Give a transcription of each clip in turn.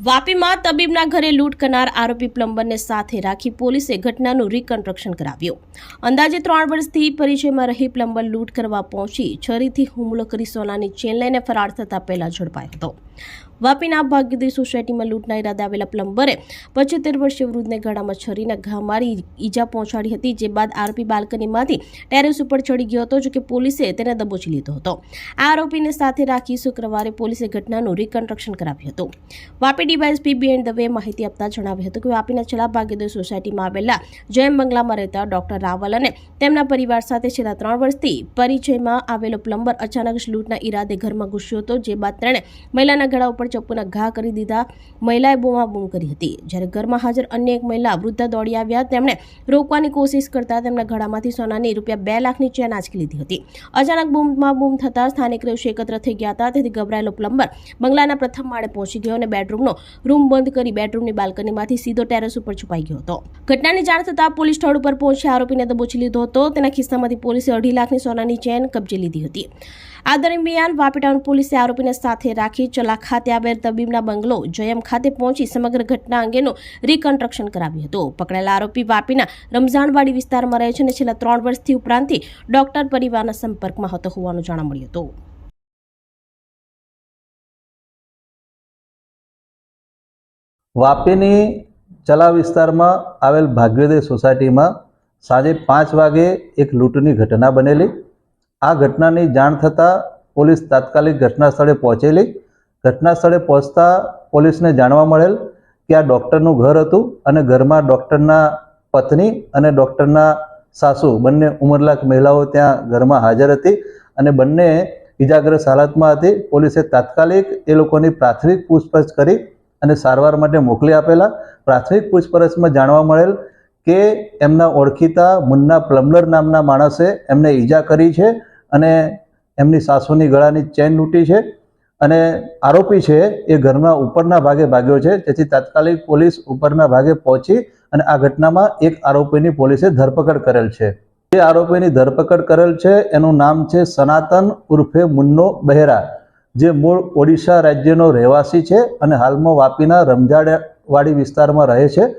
વાપીમાં તબીબના ઘરે લૂંટ કરનાર આરોપી પ્લમ્બરને સાથે રાખી પોલીસે ઘટનાનું રિકન્સ્ટ્રક્શન કરાવ્યું। અંદાજે 3 વર્ષથી પરિચયમાં રહી પ્લમ્બર લૂંટ કરવા પહોંચી છરીથી હુમલો કરી સોનાની ચેન લઈને ફરાર થતા પહેલા ઝડપાયો હતો। વાપીના ભાગ્યોદય સોસાયટીમાં લૂંટના ઈરાદે આવેલા પ્લમ્બરે 75 વર્ષીય વૃદ્ધને ગળામાં છરીના ઘા મારી ઈજા પહોંચાડી હતી, જે બાદ આરોપી બાલ્કનીમાંથી ટેરેસ ઉપર ચડી ગયો હતો, જો કે પોલીસે તેને દબોચી લીધો હતો। આ આરોપીને સાથે રાખી શુક્રવારે પોલીસે ઘટનાનું રિકન્સ્ટ્રક્શન કરાવ્યું હતું। વાપી ડીવાયએસપી બી.એન. દવેએ માહિતી આપતા જણાવ્યું હતું કે વાપીના છેલ્લા ભાગ્યોદય સોસાયટીમાં આવેલા જયમ બંગલામાં રહેતા ડોક્ટર રાવલ અને તેમના પરિવાર સાથે છેલ્લા 3 વર્ષથી પરિચયમાં આવેલો પ્લમ્બર અચાનક જ લૂંટના ઈરાદે ઘરમાં ઘૂસ્યો હતો, જે બાદ તેણે મહિલાના ગળા ઉપર ચપ્પુના ઘા કરી દીધા। મહિલાએ બૂમાબૂમ કરી હતી, જ્યારે ઘરમાં હાજર અન્ય એક મહિલા વૃદ્ધા દોડી આવ્યા। તેમણે રોકવાની કોશિશ કરતા તેમના ગળામાંથી સોનાની ₹2 લાખની ચેન આંચકી લીધી હતી। અચાનક બૂમાબૂમ થતા સ્થાનિક રહીશો એકત્ર થઈ ગયા હતા, તેથી ગભરાયેલો પ્લમ્બર બંગલાના પ્રથમ માળે પહોંચી ગયો અને બેડરૂમનો રૂમ બંધ કરી બેડરૂમની બાલ્કનીમાંથી સીધો ટેરેસ ઉપર છુપાઈ ગયો હતો। ઘટનાની જાણ થતાં પોલીસ સ્થળ ઉપર પહોંચી આરોપીને દબોચી લીધો હતો। તેના ખિસ્સામાંથી પોલીસે 2.5 લાખની સોનાની ચેન કબજે લીધી હતી। આ દરમિયાન વાપી ટાઉન પોલીસે આરોપીને સાથે રાખી ચલા ખાતે આવેલ તબીબના બંગલો જયમ ખાતે પહોંચી સમગ્ર ઘટના અંગેનું રિકન્સ્ટ્રક્શન કરાવ્યું હતું। પકડાયેલા આરોપી વાપીના રમઝાનવાડી વિસ્તારમાં રહે છે અને છેલ્લા 3 વર્ષથી ઉપરાંતથી ડોક્ટર પરિવારના સંપર્કમાં હતો હોવાનું જાણવા મળ્યું હતું। વાપીની ચલા વિસ્તારમાં આવેલ ભાગ્યોદય સોસાયટીમાં સાંજે 5 વાગે એક લૂંટની ઘટના બનેલી। આ ઘટનાની જાણ થતાં પોલીસ તાત્કાલિક ઘટના સ્થળે પહોંચેલી। ઘટના સ્થળે પહોંચતા પોલીસને જાણવા મળેલ કે આ ડૉક્ટરનું ઘર હતું અને ઘરમાં ડૉક્ટરના પત્ની અને ડૉક્ટરના સાસુ બંને ઉંમરલાયક મહિલાઓ ત્યાં ઘરમાં હાજર હતી અને બંને ઇજાગ્રસ્ત હાલતમાં હતી। પોલીસે તાત્કાલિક એ લોકોની પ્રાથમિક પૂછપરછ કરી અને સારવાર માટે મોકલી આપેલા। પ્રાથમિક પૂછપરછમાં જાણવા મળેલ કે એમના ઓળખીતા મુન્ના પ્લમ્બર નામના માણસે એમને ઈજા કરી છે અને એમની સાસુની ગળાની ચેન લૂંટી છે અને આરોપી છે એ ઘરના ઉપરના ભાગે ભાગ્યો છે। તેથી તાત્કાલિક પોલીસ ઉપરના ભાગે પહોંચી અને આ ઘટનામાં એક આરોપીની પોલીસે ધરપકડ કરેલ છે। જે આરોપીની ધરપકડ કરેલ છે એનું નામ છે સનાતન ઉર્ફે મુન્નો બહેરા, જે મૂળ ઓડિશા રાજ્યનો રહેવાસી છે અને હાલમાં વાપીના રમઝાનવાડી વિસ્તારમાં રહે છે।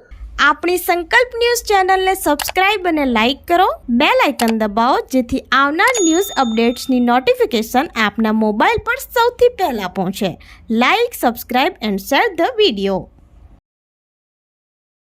આપણી સંકલ્પ ન્યૂઝ ચેનલને સબસ્ક્રાઇબ અને લાઇક કરો, બેલ આઇકન દબાવો, જેથી આવનાર ન્યૂઝ અપડેટ્સની નોટિફિકેશન આપના મોબાઈલ પર સૌથી પહેલા પહોંચે। Like, subscribe and share the video.